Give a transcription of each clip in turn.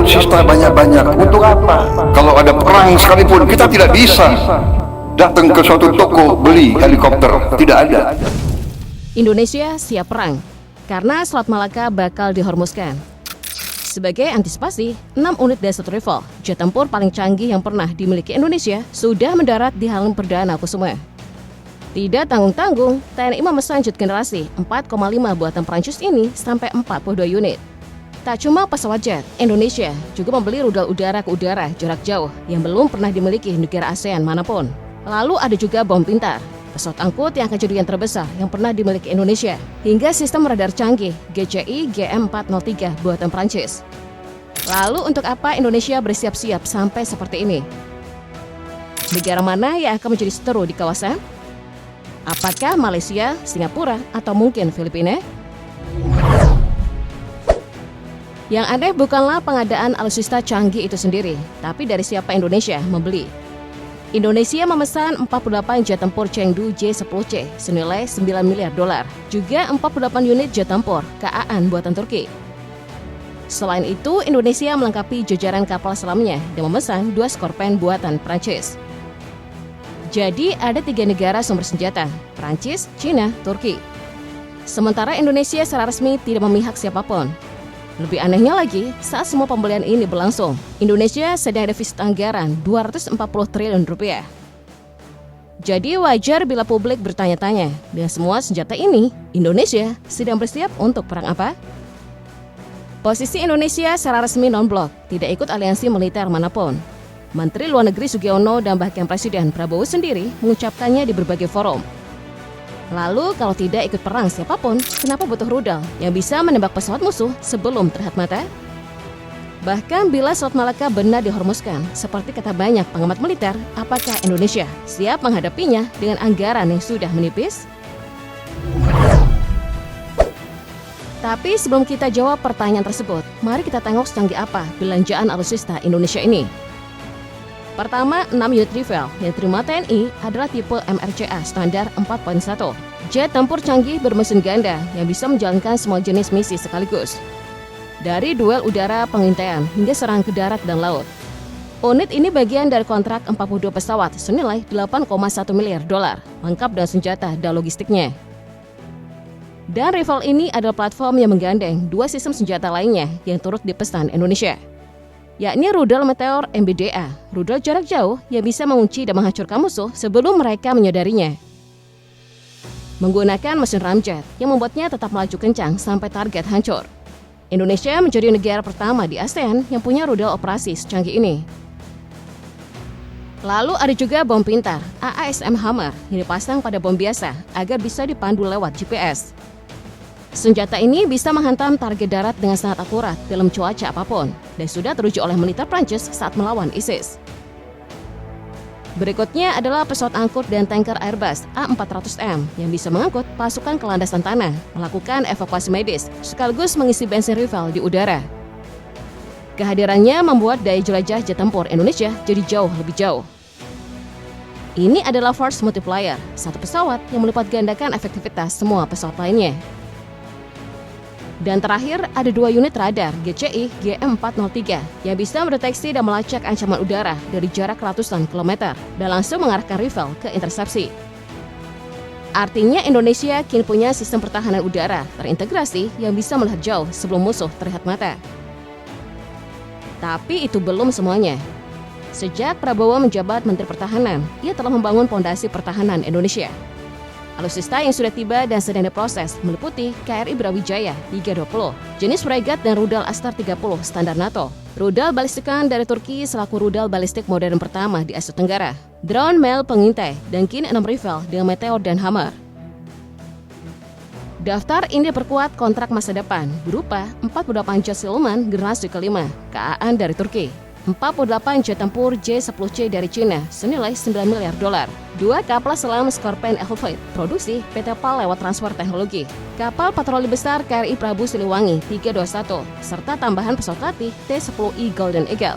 alutsista banyak-banyak. Untuk apa? Kalau ada perang sekalipun kita tidak bisa datang ke suatu toko beli helikopter. Tidak ada. Indonesia siap perang karena Selat Malaka bakal dihormuskan. Sebagai antisipasi, 6 unit Desert Rifle, jet tempur paling canggih yang pernah dimiliki Indonesia, sudah mendarat di Halim Perdana Kusuma. Tidak tanggung-tanggung, TNI memesan jet generasi 4,5 buatan Prancis ini sampai 42 unit. Tak cuma pesawat jet, Indonesia juga membeli rudal udara ke udara jarak jauh yang belum pernah dimiliki negara ASEAN manapun. Lalu ada juga bom pintar, pesawat angkut yang akan jadi yang terbesar yang pernah dimiliki Indonesia, hingga sistem radar canggih GCI GM403 buatan Prancis. Lalu untuk apa Indonesia bersiap-siap sampai seperti ini? Negara mana yang akan menjadi seteru di kawasan? Apakah Malaysia, Singapura, atau mungkin Filipina? Yang aneh bukanlah pengadaan alutsista canggih itu sendiri, tapi dari siapa Indonesia membeli. Indonesia memesan 48 jet tempur Chengdu J-10C senilai 9 miliar dolar, juga 48 unit jet tempur KA-an buatan Turki. Selain itu, Indonesia melengkapi jajaran kapal selamnya dan memesan 2 Scorpion buatan Prancis. Jadi ada 3 negara sumber senjata, Prancis, Cina, Turki. Sementara Indonesia secara resmi tidak memihak siapapun. Lebih anehnya lagi, saat semua pembelian ini berlangsung, Indonesia sedang defisit anggaran 240 triliun rupiah. Jadi wajar bila publik bertanya-tanya, dengan semua senjata ini, Indonesia sedang bersiap untuk perang apa? Posisi Indonesia secara resmi non-blok, tidak ikut aliansi militer manapun. Menteri Luar Negeri Sugiono dan bahkan Presiden Prabowo sendiri mengucapkannya di berbagai forum. Lalu kalau tidak ikut perang siapapun, kenapa butuh rudal yang bisa menembak pesawat musuh sebelum terlihat mata? Bahkan bila Selat Malaka benar dihormuskan, seperti kata banyak pengamat militer, apakah Indonesia siap menghadapinya dengan anggaran yang sudah menipis? Tapi sebelum kita jawab pertanyaan tersebut, mari kita tengok secanggih apa belanjaan alutsista Indonesia ini. Pertama, 6 unit Rifle yang diterima TNI adalah tipe MRCA standar 4.1. Jet tempur canggih bermesin ganda yang bisa menjalankan semua jenis misi sekaligus. Dari duel udara pengintaian hingga serang ke darat dan laut. Unit ini bagian dari kontrak 42 pesawat senilai 8,1 miliar dolar, lengkap dengan senjata dan logistiknya. Dan Rifle ini adalah platform yang menggandeng 2 sistem senjata lainnya yang turut dipesan Indonesia, yakni rudal Meteor MBDA, rudal jarak jauh yang bisa mengunci dan menghancurkan musuh sebelum mereka menyadarinya. Menggunakan mesin ramjet yang membuatnya tetap melaju kencang sampai target hancur. Indonesia menjadi negara pertama di ASEAN yang punya rudal operasi secanggih ini. Lalu ada juga bom pintar, AASM Hammer, yang dipasang pada bom biasa agar bisa dipandu lewat GPS. Senjata ini bisa menghantam target darat dengan sangat akurat dalam cuaca apapun dan sudah teruji oleh militer Prancis saat melawan ISIS. Berikutnya adalah pesawat angkut dan tanker Airbus A400M yang bisa mengangkut pasukan ke landasan tanah, melakukan evakuasi medis, sekaligus mengisi bensin rival di udara. Kehadirannya membuat daya jelajah jet tempur Indonesia jadi jauh lebih jauh. Ini adalah force multiplier, satu pesawat yang melipat gandakan efektivitas semua pesawat lainnya. Dan terakhir, ada 2 unit radar GCI GM403 yang bisa mendeteksi dan melacak ancaman udara dari jarak ratusan kilometer dan langsung mengarahkan rifle ke intersepsi. Artinya Indonesia kini punya sistem pertahanan udara terintegrasi yang bisa melihat jauh sebelum musuh terlihat mata. Tapi itu belum semuanya. Sejak Prabowo menjabat Menteri Pertahanan, ia telah membangun fondasi pertahanan Indonesia. Alutsista yang sudah tiba dan sedang diproses meliputi KRI Brawijaya 320, jenis fregat dan rudal Astar 30 standar NATO, rudal balistikan dari Turki selaku rudal balistik modern pertama di Asia Tenggara, drone Mel pengintai, dan kini 6 rifle dengan Meteor dan Hammer. Daftar ini diperkuat kontrak masa depan berupa 48 jet siluman generasi kelima KA-an dari Turki, 48 jet tempur J-10C dari Cina senilai 9 miliar dolar, 2 kapal selam Scorpion Elfleet produksi PT PAL lewat transfer teknologi, kapal patroli besar KRI Prabu Siliwangi 321, serta tambahan pesawat latih T-10I Golden Eagle.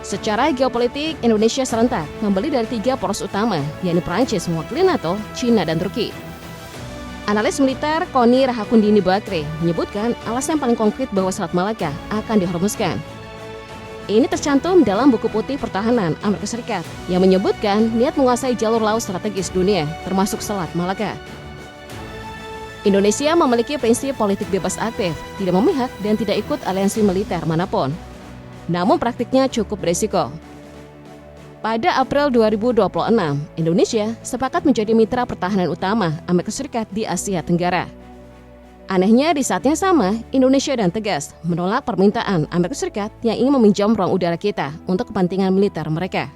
Secara geopolitik, Indonesia serentak membeli dari 3 poros utama, yakni Prancis mewakili NATO, Cina, dan Turki. Analis militer Koni Rahakundini Bakri menyebutkan alasan paling konkret bahwa Selat Malaka akan dihormuskan. Ini tercantum dalam buku putih pertahanan Amerika Serikat yang menyebutkan niat menguasai jalur laut strategis dunia termasuk Selat Malaka. Indonesia memiliki prinsip politik bebas aktif, tidak memihak dan tidak ikut aliansi militer manapun. Namun praktiknya cukup berisiko. Pada April 2026, Indonesia sepakat menjadi mitra pertahanan utama Amerika Serikat di Asia Tenggara. Anehnya di saat yang sama, Indonesia dan tegas menolak permintaan Amerika Serikat yang ingin meminjam ruang udara kita untuk kepentingan militer mereka.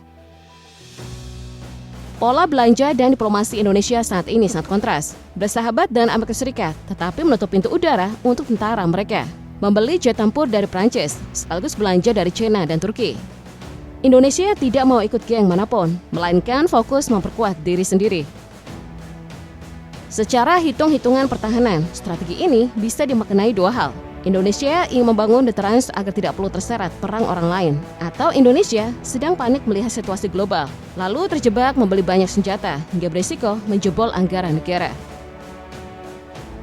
Pola belanja dan diplomasi Indonesia saat ini sangat kontras. Bersahabat dengan Amerika Serikat, tetapi menutup pintu udara untuk tentara mereka. Membeli jet tempur dari Prancis, sekaligus belanja dari China dan Turki. Indonesia tidak mau ikut geng manapun, melainkan fokus memperkuat diri sendiri. Secara hitung-hitungan pertahanan, strategi ini bisa dimaknai dua hal. Indonesia ingin membangun deterrence agar tidak perlu terseret perang orang lain, atau Indonesia sedang panik melihat situasi global, lalu terjebak membeli banyak senjata hingga berisiko menjebol anggaran negara.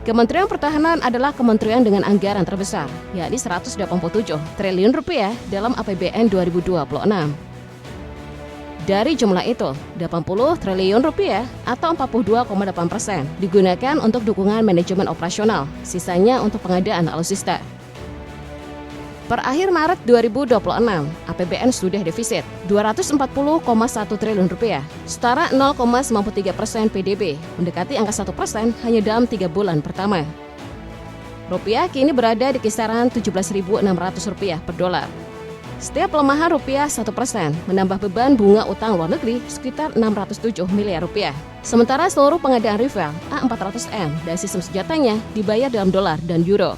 Kementerian Pertahanan adalah kementerian dengan anggaran terbesar, yakni 187 triliun rupiah dalam APBN 2026. Dari jumlah itu, 80 triliun rupiah atau 42,8% digunakan untuk dukungan manajemen operasional, sisanya untuk pengadaan alutsista. Per akhir Maret 2026, APBN sudah defisit 240,1 triliun rupiah, setara 0,93% PDB, mendekati angka 1% hanya dalam 3 bulan pertama. Rupiah kini berada di kisaran Rp17.600 per dolar. Setiap pelemahan rupiah 1% menambah beban bunga utang luar negeri sekitar Rp607 miliar. Sementara seluruh pengadaan rival A400M dan sistem senjatanya dibayar dalam dolar dan euro.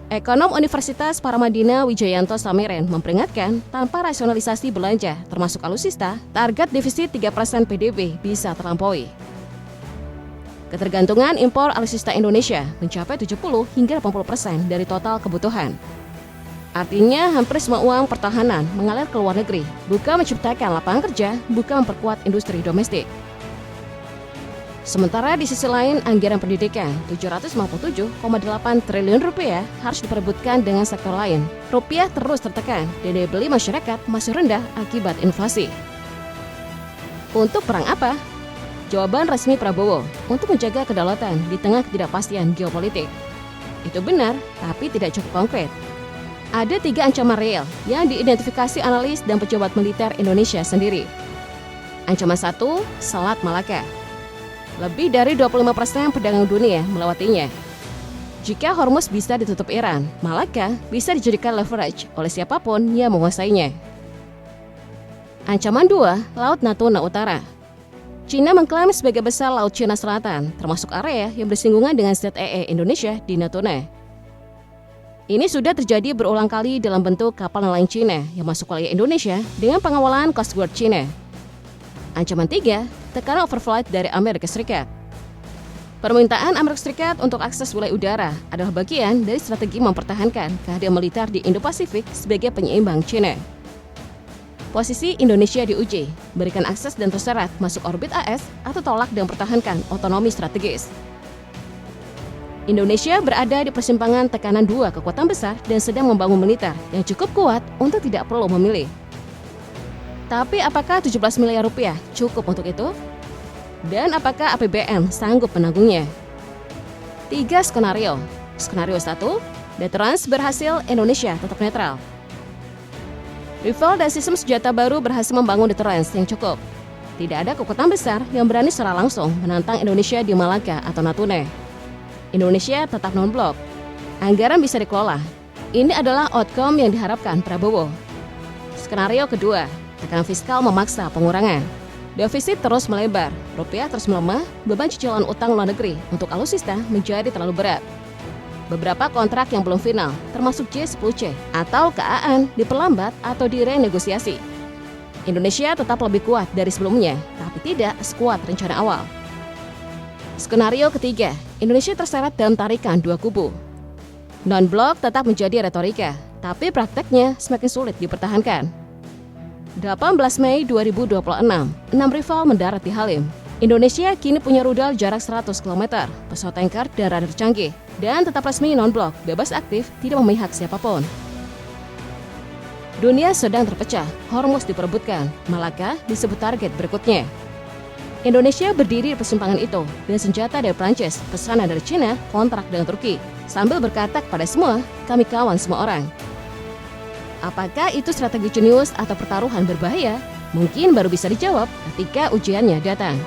Ekonom Universitas Paramadina Wijayanto Samiren memperingatkan tanpa rasionalisasi belanja termasuk alutsista, target defisit 3% PDB bisa terlampaui. Ketergantungan impor alutsista Indonesia mencapai 70 hingga 80% dari total kebutuhan. Artinya hampir semua uang pertahanan mengalir ke luar negeri, bukan menciptakan lapangan kerja, bukan memperkuat industri domestik. Sementara di sisi lain, anggaran pendidikan 757,8 triliun rupiah harus diperebutkan dengan sektor lain. Rupiah terus tertekan dan daya beli masyarakat masih rendah akibat inflasi. Untuk perang apa? Jawaban resmi Prabowo, untuk menjaga kedaulatan di tengah ketidakpastian geopolitik. Itu benar, tapi tidak cukup konkret. Ada 3 ancaman real yang diidentifikasi analis dan pejabat militer Indonesia sendiri. Ancaman 1, Selat Malaka. Lebih dari 25% perdagangan dunia melewatinya. Jika Hormuz bisa ditutup Iran, Malaka bisa dijadikan leverage oleh siapapun yang menguasainya. Ancaman 2, Laut Natuna Utara. China mengklaim sebagai besar Laut Cina Selatan, termasuk area yang bersinggungan dengan ZEE Indonesia di Natuna. Ini sudah terjadi berulang kali dalam bentuk kapal nelayan Cina yang masuk wilayah Indonesia dengan pengawalan Coast Guard China. Ancaman 3, tekanan overflight dari Amerika Serikat. Permintaan Amerika Serikat untuk akses wilayah udara adalah bagian dari strategi mempertahankan kehadiran militer di Indo-Pasifik sebagai penyeimbang China. Posisi Indonesia diuji, berikan akses dan terseret masuk orbit AS atau tolak dan pertahankan otonomi strategis. Indonesia berada di persimpangan tekanan 2 kekuatan besar dan sedang membangun militer yang cukup kuat untuk tidak perlu memilih. Tapi apakah 17 miliar rupiah cukup untuk itu? Dan apakah APBN sanggup menanggungnya? 3 skenario. Skenario 1, deterrence berhasil, Indonesia tetap netral. Rival dan sistem senjata baru berhasil membangun deterrence yang cukup. Tidak ada kekuatan besar yang berani secara langsung menantang Indonesia di Malaka atau Natuna. Indonesia tetap non-blok. Anggaran bisa dikelola. Ini adalah outcome yang diharapkan Prabowo. Skenario kedua, tekanan fiskal memaksa pengurangan. Defisit terus melebar, rupiah terus melemah, beban cicilan utang luar negeri untuk alutsista menjadi terlalu berat. Beberapa kontrak yang belum final, termasuk J10C atau KAN, diperlambat atau direnegosiasi. Indonesia tetap lebih kuat dari sebelumnya, tapi tidak sekuat rencana awal. Skenario ketiga, Indonesia terseret dalam tarikan 2 kubu. Non-blok tetap menjadi retorika, tapi prakteknya semakin sulit dipertahankan. 18 Mei 2026, 6 rival mendarat di Halim. Indonesia kini punya rudal jarak 100 km, pesawat tanker dan radar canggih, dan tetap resmi non-blok, bebas aktif, tidak memihak siapapun. Dunia sedang terpecah, Hormuz diperebutkan, Malaka disebut target berikutnya. Indonesia berdiri di persimpangan itu, dengan senjata dari Prancis, pesanan dari Cina, kontrak dengan Turki, sambil berkata kepada semua, kami kawan semua orang. Apakah itu strategi jenius atau pertaruhan berbahaya? Mungkin baru bisa dijawab ketika ujiannya datang.